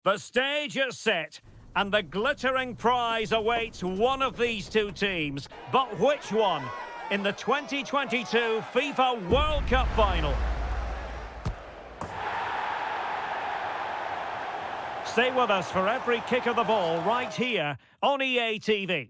The stage is set, and the glittering prize awaits one of these two teams. But which one? In the 2022 FIFA World Cup final. Stay with us for every kick of the ball right here on EA TV.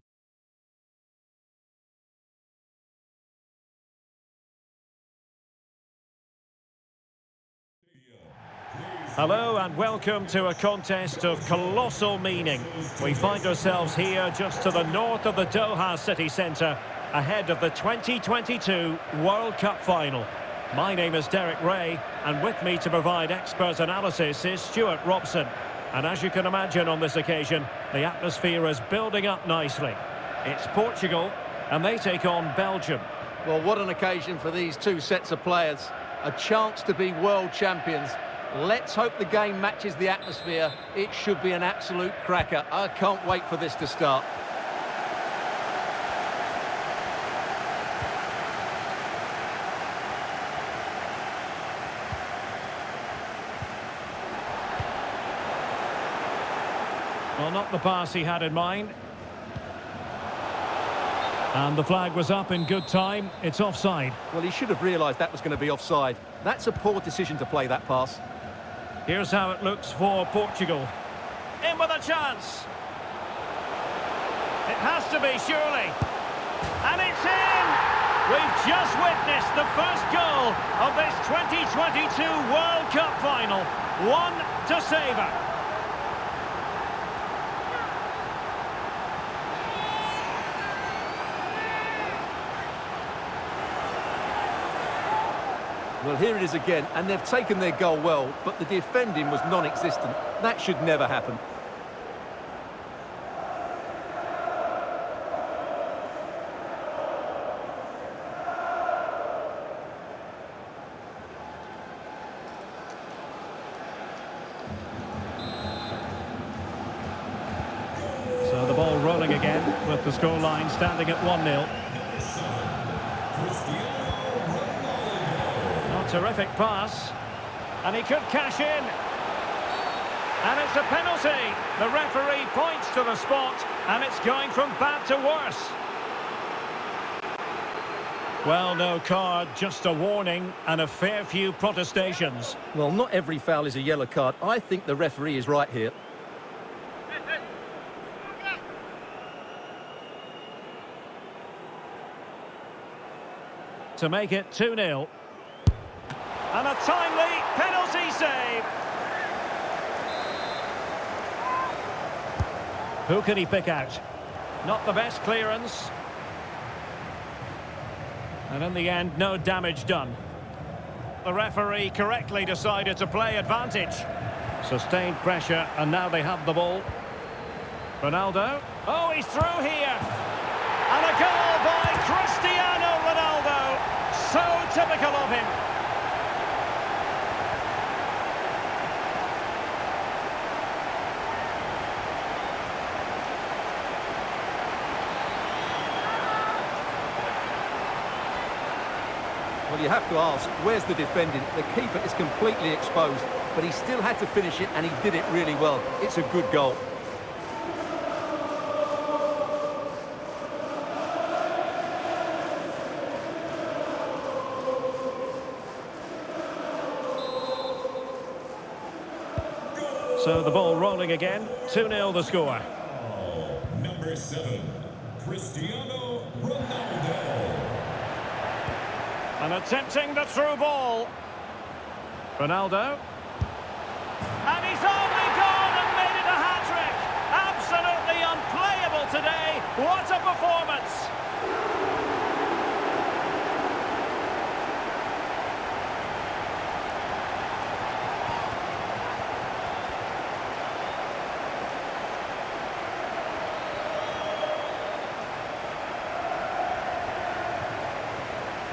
Hello and welcome to a contest of colossal meaning. We find ourselves here just to the north of the Doha city centre, ahead of the 2022 World Cup final. My name is Derek Ray, and with me to provide expert analysis is Stuart Robson. And as you can imagine on this occasion, the atmosphere is building up nicely. It's Portugal, and they take on Belgium. Well, what an occasion for these two sets of players. A chance to be world champions. Let's hope the game matches the atmosphere. It should be an absolute cracker. I can't wait for this to start. Well, not the pass he had in mind. And the flag was up in good time. It's offside. Well, he should have realised that was going to be offside. That's a poor decision to play that pass. Here's how it looks for Portugal. In with a chance. It has to be, surely. And it's in! We've just witnessed the first goal of this 2022 World Cup final. One to savour. Well, here it is again, and they've taken their goal well, but the defending was non-existent. That should never happen. So the ball rolling again, with the scoreline standing at 1-0. Terrific pass, and he could cash in, and it's a penalty. The referee points to the spot, and it's going from bad to worse. Well, no card, just a warning and a fair few protestations. Well, not every foul is a yellow card. I think the referee is right here. To make it 2-0. And a timely penalty save. Who can he pick out? Not the best clearance. And in the end, no damage done. The referee correctly decided to play advantage. Sustained pressure, and now they have the ball. Ronaldo. Oh, he's through here. And a goal by Cristiano Ronaldo. So typical of him. Well, you have to ask, where's the defending? The keeper is completely exposed, but he still had to finish it, and he did it really well. It's a good goal. So the ball rolling again, 2-0 the score. Number 7, Cristiano Ronaldo. And attempting the through ball. Ronaldo. And he's only gone and made it a hat-trick. Absolutely unplayable today. What a performance.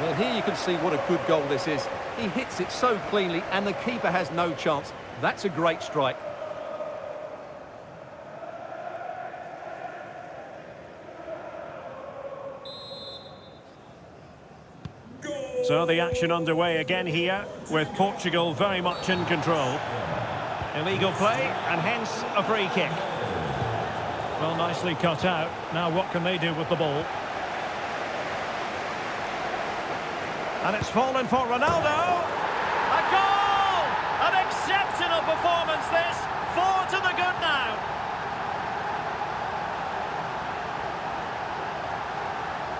Well, here you can see what a good goal this is. He hits it so cleanly, and the keeper has no chance. That's a great strike. So the action underway again here, with Portugal very much in control. Illegal play, and hence a free kick. Well, nicely cut out. Now what can they do with the ball? And it's fallen for Ronaldo. A goal! An exceptional performance this. 4 to the good now.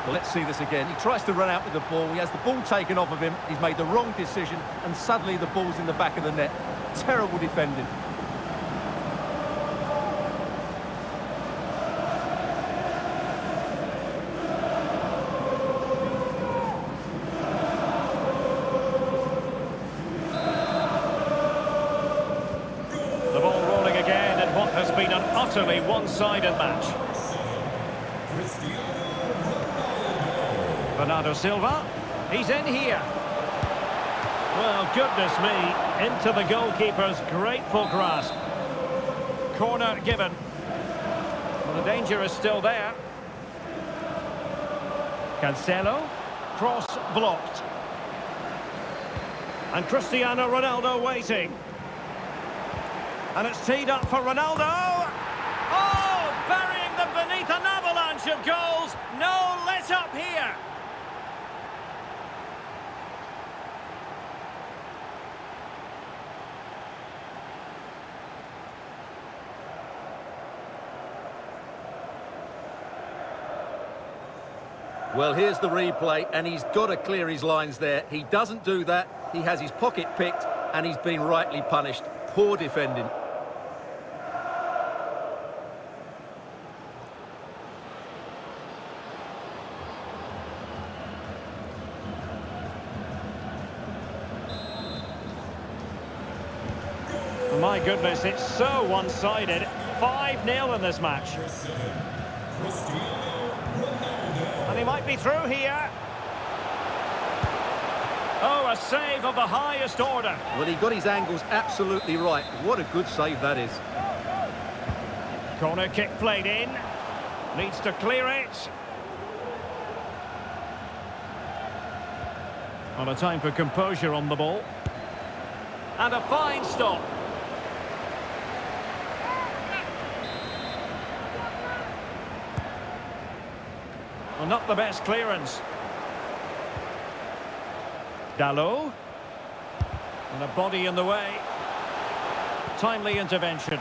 Well, let's see this again. He tries to run out with the ball. He has the ball taken off of him. He's made the wrong decision, and suddenly the ball's in the back of the net. Terrible defending. The ball rolling again in what has been an utterly one-sided match. Bernardo Silva, he's in here. Well, goodness me, into the goalkeeper's grateful grasp. Corner given. Well, the danger is still there. Cancelo, cross blocked. And Cristiano Ronaldo waiting. And it's teed up for Ronaldo. Oh, burying them beneath an avalanche of goals. No let up here. Well, here's the replay, and he's got to clear his lines there. He doesn't do that. He has his pocket picked, and he's been rightly punished. Poor defending. My goodness, it's so one-sided. 5-0 in this match. And he might be through here. Oh, a save of the highest order. Well, he got his angles absolutely right. What a good save that is. Corner kick played in. Needs to clear it. On a time for composure on the ball. And a fine stop. Well, not the best clearance. Dalot. And a body in the way. Timely intervention.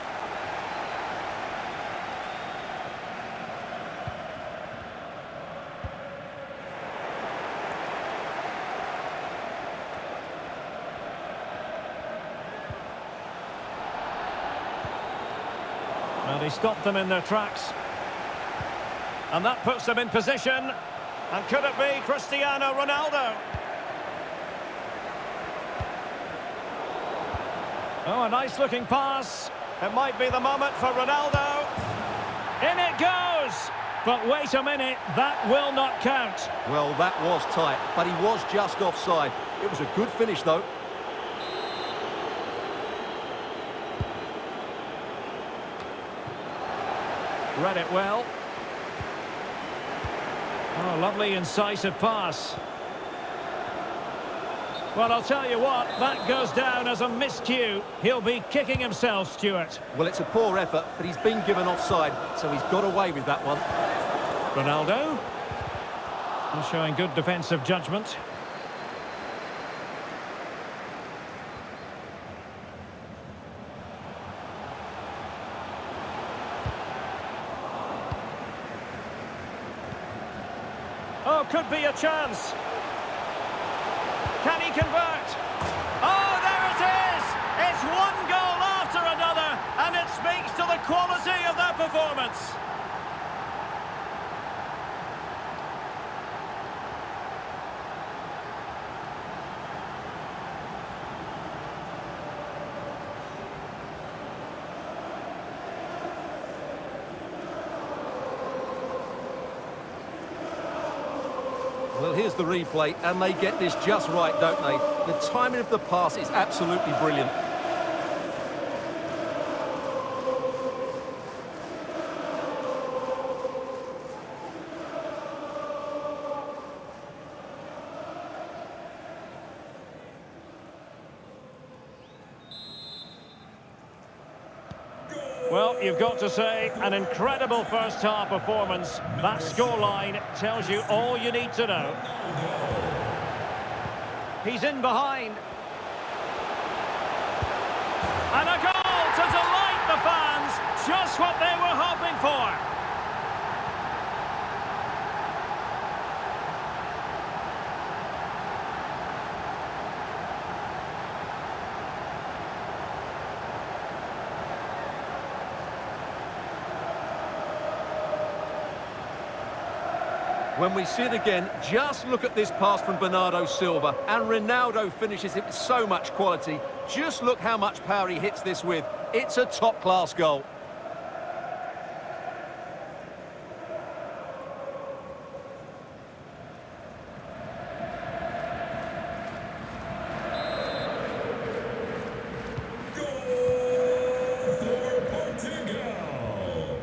Well, he stopped them in their tracks. And that puts them in position. And could it be Cristiano Ronaldo? Oh, a nice-looking pass. It might be the moment for Ronaldo. In it goes! But wait a minute, that will not count. Well, that was tight, but he was just offside. It was a good finish, though. Read it well. Oh, lovely incisive pass. Well, I'll tell you what, that goes down as a miscue. He'll be kicking himself, Stuart. Well, it's a poor effort, but he's been given offside, so he's got away with that one. Ronaldo. He's showing good defensive judgment. Oh, could be a chance. Can he convert? Oh, there it is! It's one goal after another, and it speaks to the quality of that performance. Well, here's the replay, and they get this just right, don't they? The timing of the pass is absolutely brilliant. Well, you've got to say, an incredible first-half performance. That scoreline tells you all you need to know. He's in behind. And a goal to delight the fans. Just what they were hoping for. When we see it again, just look at this pass from Bernardo Silva, and Ronaldo finishes it with so much quality. Just look how much power he hits this with. It's a top-class goal.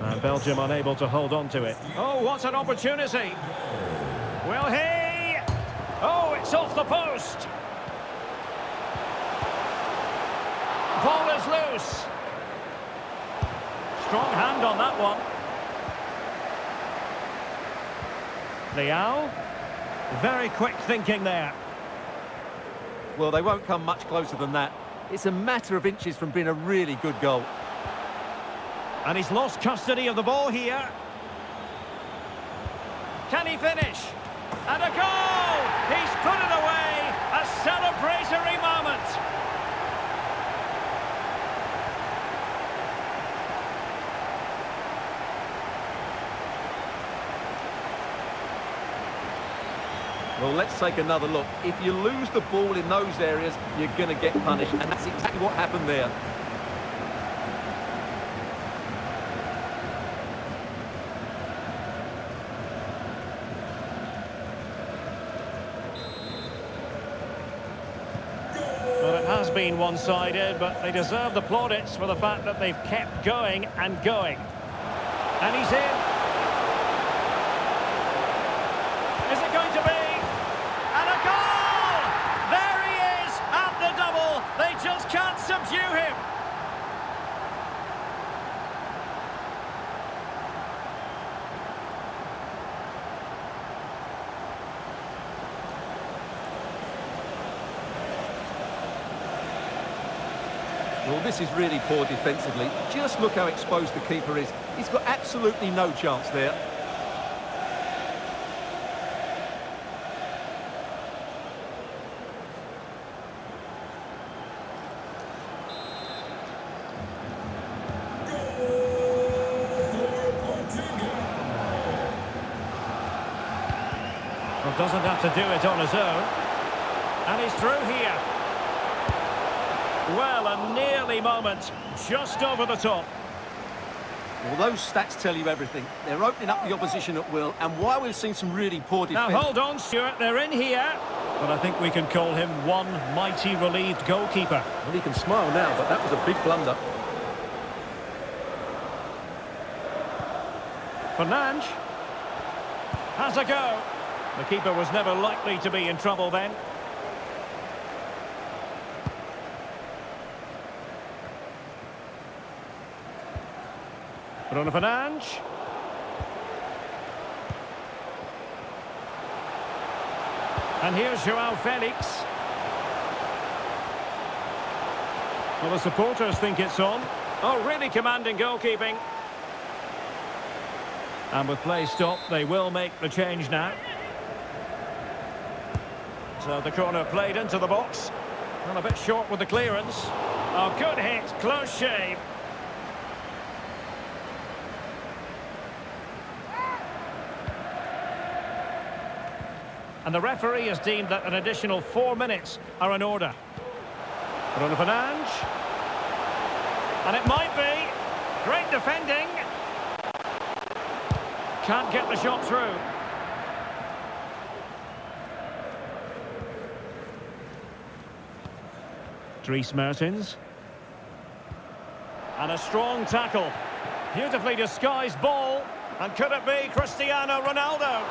And Belgium unable to hold on to it. Oh, what an opportunity! Will he? Oh, it's off the post! Ball is loose. Strong hand on that one. Leao. Very quick thinking there. Well, they won't come much closer than that. It's a matter of inches from being a really good goal. And he's lost custody of the ball here. Can he finish? And a goal! He's put it away! A celebratory moment! Well, let's take another look. If you lose the ball in those areas, you're going to get punished. And that's exactly what happened there. Well, it has been one-sided, but they deserve the plaudits for the fact that they've kept going and going. And he's in. Is it going to be? And a goal! There he is at the double. They just can't subdue him. Well, this is really poor defensively. Just look how exposed the keeper is. He's got absolutely no chance there. Well, doesn't have to do it on his own. And he's through here. Well, a nearly moment, just over the top. Well, those stats tell you everything. They're opening up the opposition at will, and while we've seen some really poor defence... Now, hold on, Stuart, they're in here. But I think we can call him one mighty relieved goalkeeper. Well, he can smile now, but that was a big blunder. Fernandes has a go. The keeper was never likely to be in trouble then. Bruno Fernandes. And here's João Felix. Well, the supporters think it's on. Oh, really commanding goalkeeping. And with play stopped, they will make the change now. So the corner played into the box. Well, a bit short with the clearance. Oh, good hit, close shave. And the referee has deemed that an additional 4 minutes are in order. Bruno Fernandes. And it might be. Great defending. Can't get the shot through. Dries Mertens. And a strong tackle. Beautifully disguised ball. And could it be Cristiano Ronaldo?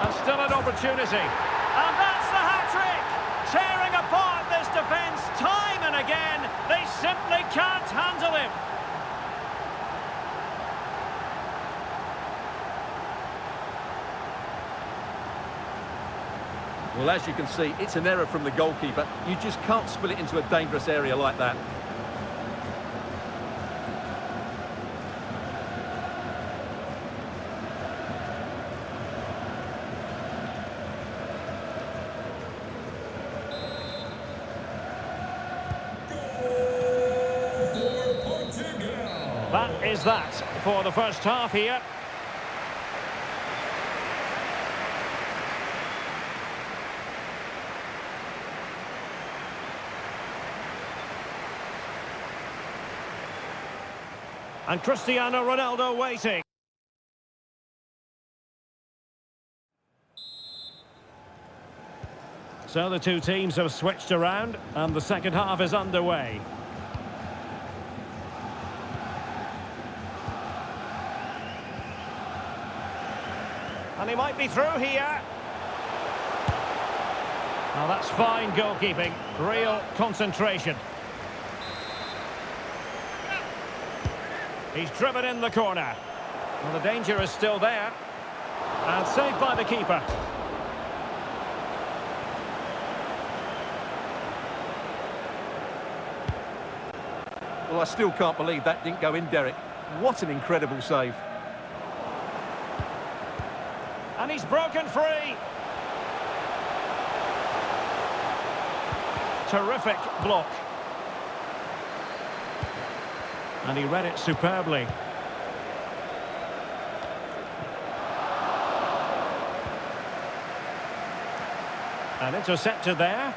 And still an opportunity. And that's the hat-trick! Tearing apart this defence time and again. They simply can't handle him. Well, as you can see, it's an error from the goalkeeper. You just can't spill it into a dangerous area like that. For Portugal. That is that for the first half here. And Cristiano Ronaldo waiting. So the two teams have switched around and the second half is underway. And he might be through here. Now that's fine goalkeeping, real concentration. He's driven in the corner. Well, the danger is still there. And saved by the keeper. Well, I still can't believe that didn't go in, Derek. What an incredible save. And he's broken free. Terrific block. And he read it superbly. And intercepted there.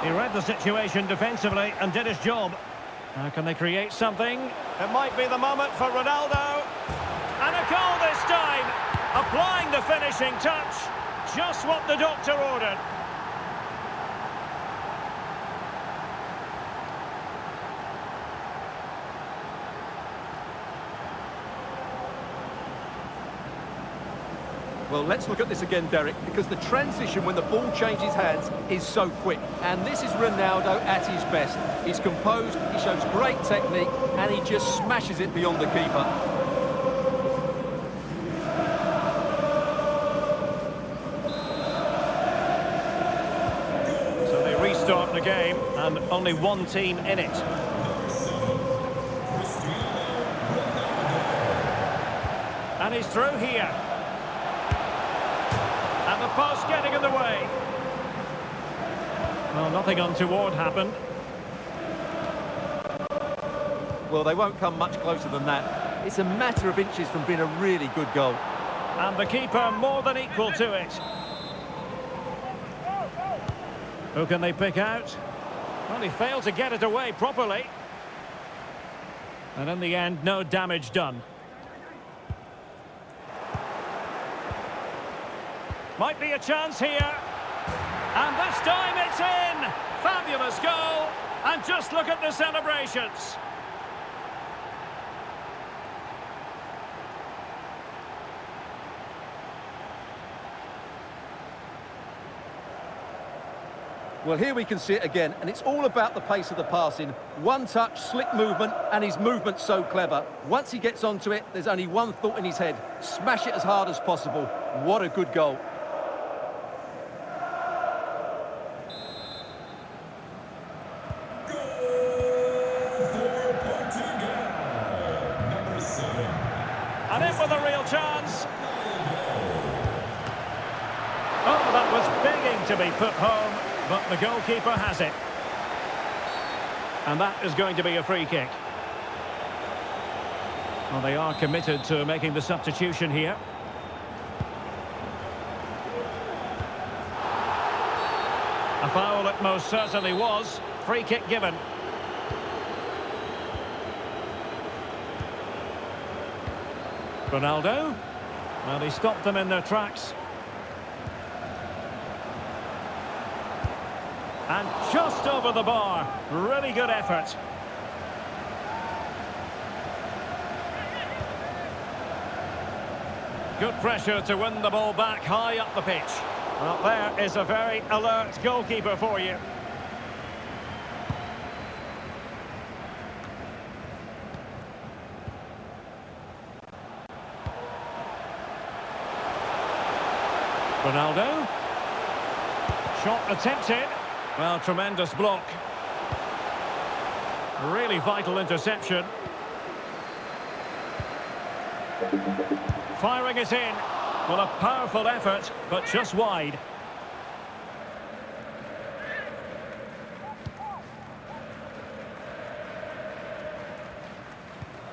He read the situation defensively and did his job. Now can they create something? It might be the moment for Ronaldo. And a goal this time. Applying the finishing touch. Just what the doctor ordered. Well, let's look at this again, Derek, because the transition when the ball changes hands is so quick. And this is Ronaldo at his best. He's composed, he shows great technique, and he just smashes it beyond the keeper. So they restart the game, and only one team in it. And he's through here. And the post getting in the way. Well, nothing untoward happened. Well, they won't come much closer than that. It's a matter of inches from being a really good goal. And the keeper more than equal to it. Who can they pick out? Well, he failed to get it away properly. And in the end, no damage done. Might be a chance here. And this time it's in! Fabulous goal! And just look at the celebrations. Well, here we can see it again, and it's all about the pace of the passing. One touch, slick movement, and his movement's so clever. Once he gets onto it, there's only one thought in his head. Smash it as hard as possible. What a good goal. And in with a real chance. Oh, that was begging to be put home, but the goalkeeper has it. And that is going to be a free kick. Well, they are committed to making the substitution here. A foul it most certainly was. Free kick given. Ronaldo. Well, he stopped them in their tracks. And just over the bar. Really good effort. Good pressure to win the ball back high up the pitch. Well, there is a very alert goalkeeper for you. Ronaldo. Shot attempted. Well, tremendous block. Really vital interception. Firing it in. Well, a powerful effort, but just wide.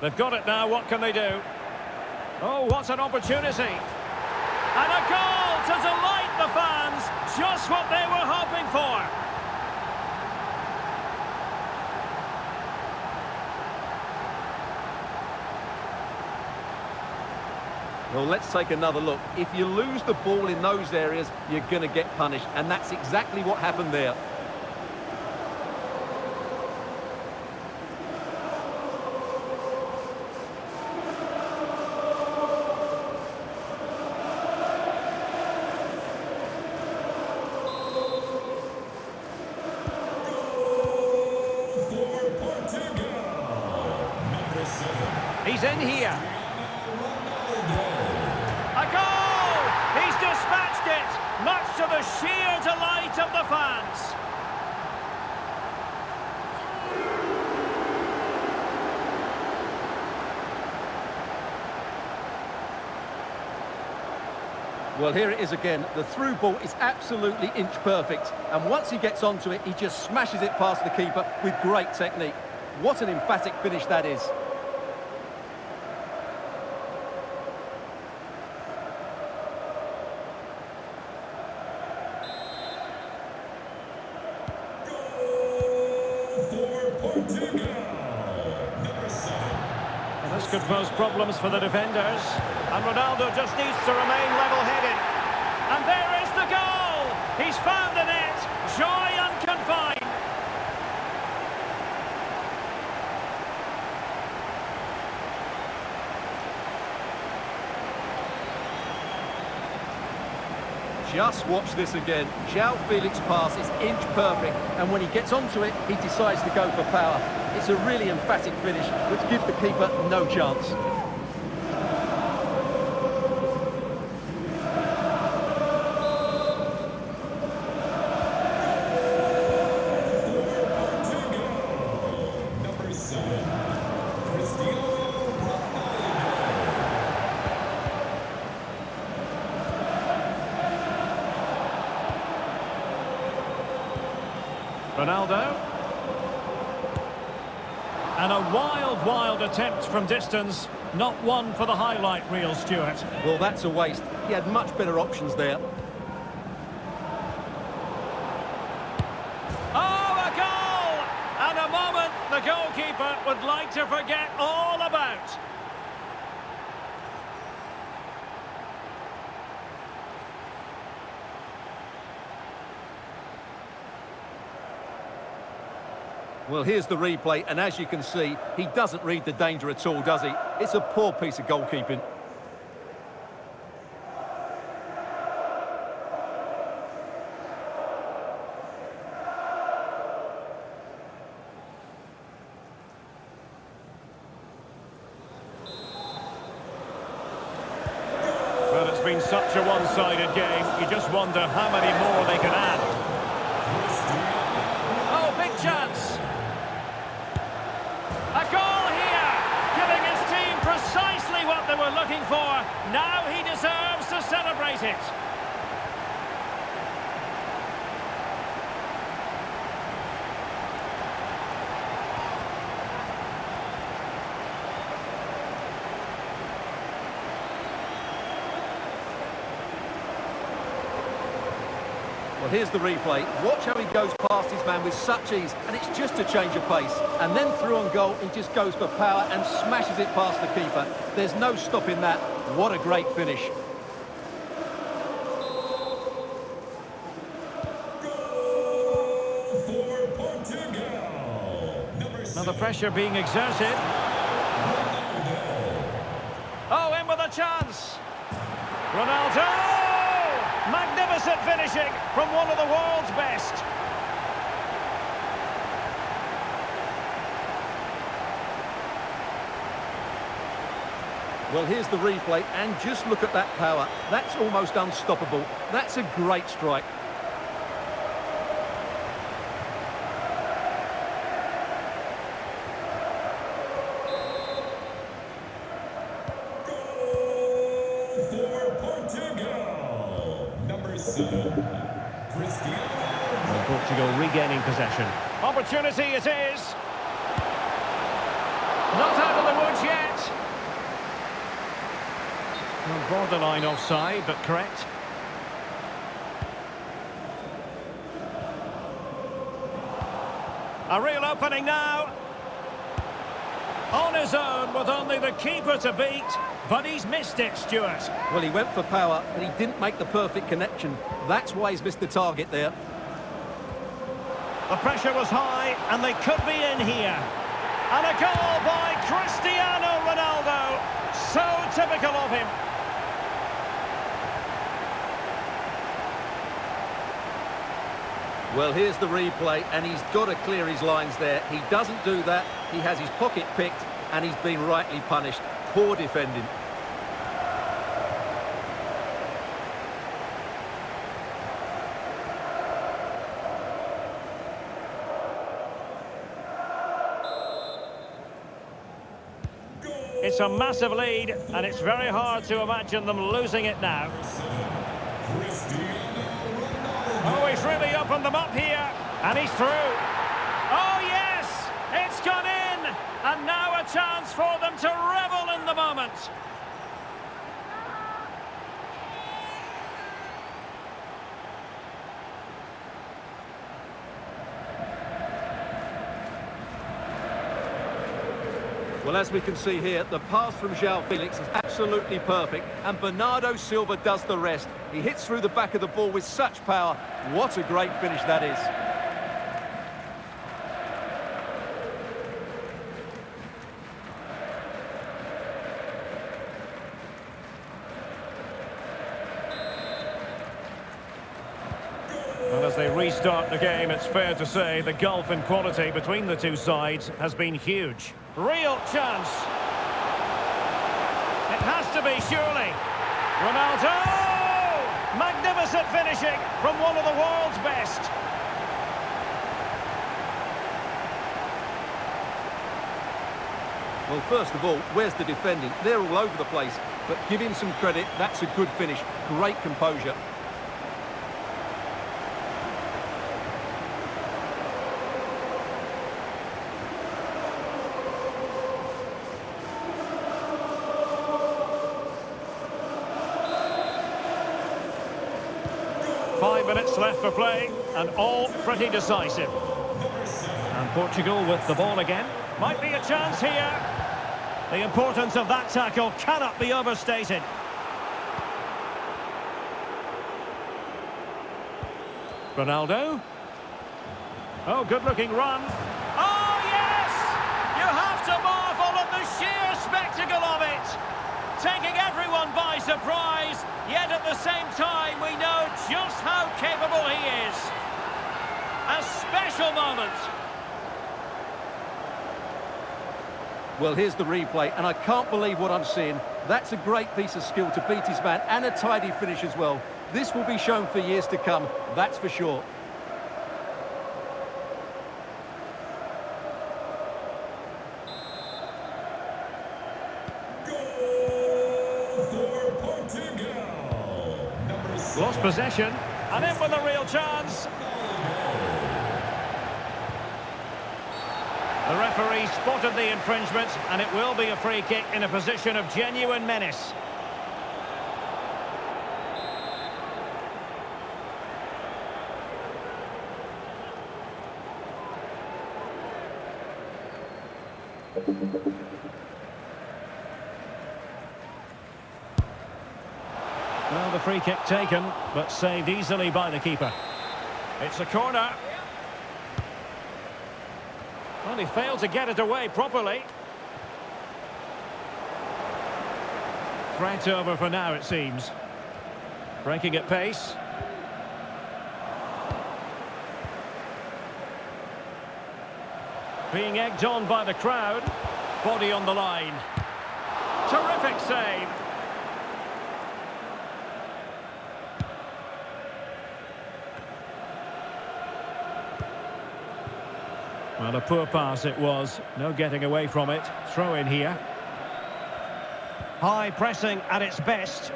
They've got it now, what can they do? Oh, what an opportunity. And a goal to delight the fans. Just what they were hoping for. Well, let's take another look. If you lose the ball in those areas, you're going to get punished. And that's exactly what happened there. For Portugal, number 7. He's in here. A goal! He's dispatched it, much to the sheer delight of the fans. Well, here it is again. The through ball is absolutely inch perfect. And once he gets onto it, he just smashes it past the keeper with great technique. What an emphatic finish that is. For Portugal, number 7. And this could pose problems for the defenders. And Ronaldo just needs to remain level-headed. And there is the goal! He's found the net. Joy unconfined. Just watch this again. João Felix's pass is inch perfect, and when he gets onto it, he decides to go for power. It's a really emphatic finish, which gives the keeper no chance. Number 7. Cristiano Ronaldo. And a wild attempt from distance. Not one for the highlight reel, Stuart. Well, that's a waste. He had much better options there. Oh, a goal! And a moment the goalkeeper would like to forget all about. Well, here's the replay, and as you can see, he doesn't read the danger at all, does he? It's a poor piece of goalkeeping. Well, it's been such a one-sided game. You just wonder how many more they can add. Oh, big chance. A goal here, giving his team precisely what they were looking for. Now he deserves to celebrate it. Well, here's the replay. Watch how he goes past his man with such ease, and it's just a change of pace. And then through on goal, he just goes for power and smashes it past the keeper. There's no stopping that. What a great finish. Goal for Portugal, number 6. Now the pressure being exerted. Oh, in with a chance. Ronaldo! Magnificent finishing from one of the world's best. Well, here's the replay, and just look at that power. That's almost unstoppable. That's a great strike. Goal for Portugal. Number 7, Cristiano. Portugal regaining possession. Opportunity it is. Not out of the woods yet. Well, borderline offside, but correct. A real opening now. On his own with only the keeper to beat, but he's missed it, Stuart. Well, he went for power, but he didn't make the perfect connection. That's why he's missed the target there. The pressure was high, and they could be in here. And a goal by Cristiano Ronaldo. So typical of him. Well, here's the replay, and he's got to clear his lines there. He doesn't do that. He has his pocket picked, and he's been rightly punished. Poor defending. It's a massive lead, and it's very hard to imagine them losing it now. Oh, he's really opened them up here, and he's through. Oh, yes! It's gone in! And now a chance for them to revel in the moment. Well, as we can see here, the pass from João Felix is absolutely perfect, and Bernardo Silva does the rest. He hits through the back of the ball with such power. What a great finish that is. Well, as they restart the game, it's fair to say the gulf in quality between the two sides has been huge. Real chance. It has to be, surely. Ronaldo! Magnificent finishing from one of the world's best. Well, first of all, where's the defending? They're all over the place, but give him some credit. That's a good finish. Great composure. Five minutes left for play, and all pretty decisive. And Portugal with the ball again. Might be a chance here. The importance of that tackle cannot be overstated. Ronaldo. Oh, good-looking run. Oh, yes! You have to marvel at the sheer spectacle of it. Taking everyone by surprise, yet at the same time we know just how capable he is. A special moment. Well, here's the replay, and I can't believe what I'm seeing. That's a great piece of skill to beat his man, and a tidy finish as well. This will be shown for years to come, that's for sure. Lost possession, and in with a real chance. The referee spotted the infringement, and it will be a free kick in a position of genuine menace. Well, the free kick taken, but saved easily by the keeper. It's a corner. Well, he failed to get it away properly. Threat over for now, it seems. Breaking at pace. Being egged on by the crowd. Body on the line. Terrific save. Well, a poor pass it was. No getting away from it. Throw in here. High pressing at its best.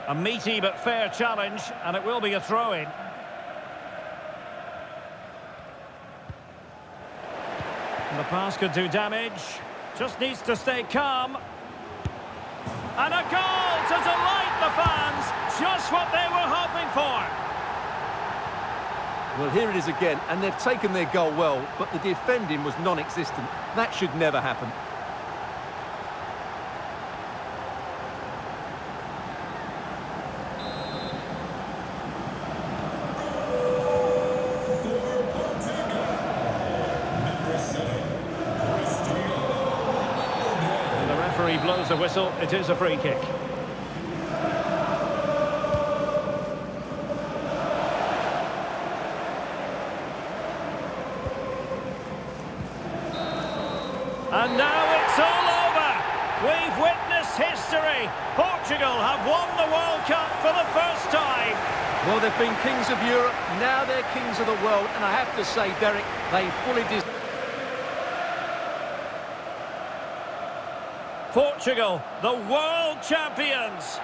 A meaty but fair challenge, and it will be a throw-in. The pass could do damage. Just needs to stay calm. And a goal to delight the fans. Just what they were hoping for. Well, here it is again, and they've taken their goal well, but the defending was non-existent. That should never happen. And the referee blows the whistle. It is a free kick. And now it's all over. We've witnessed history. Portugal have won the World Cup for the first time. Well, they've been kings of Europe, now they're kings of the world, and I have to say, Derek, they fully deserve. Portugal, the world champions.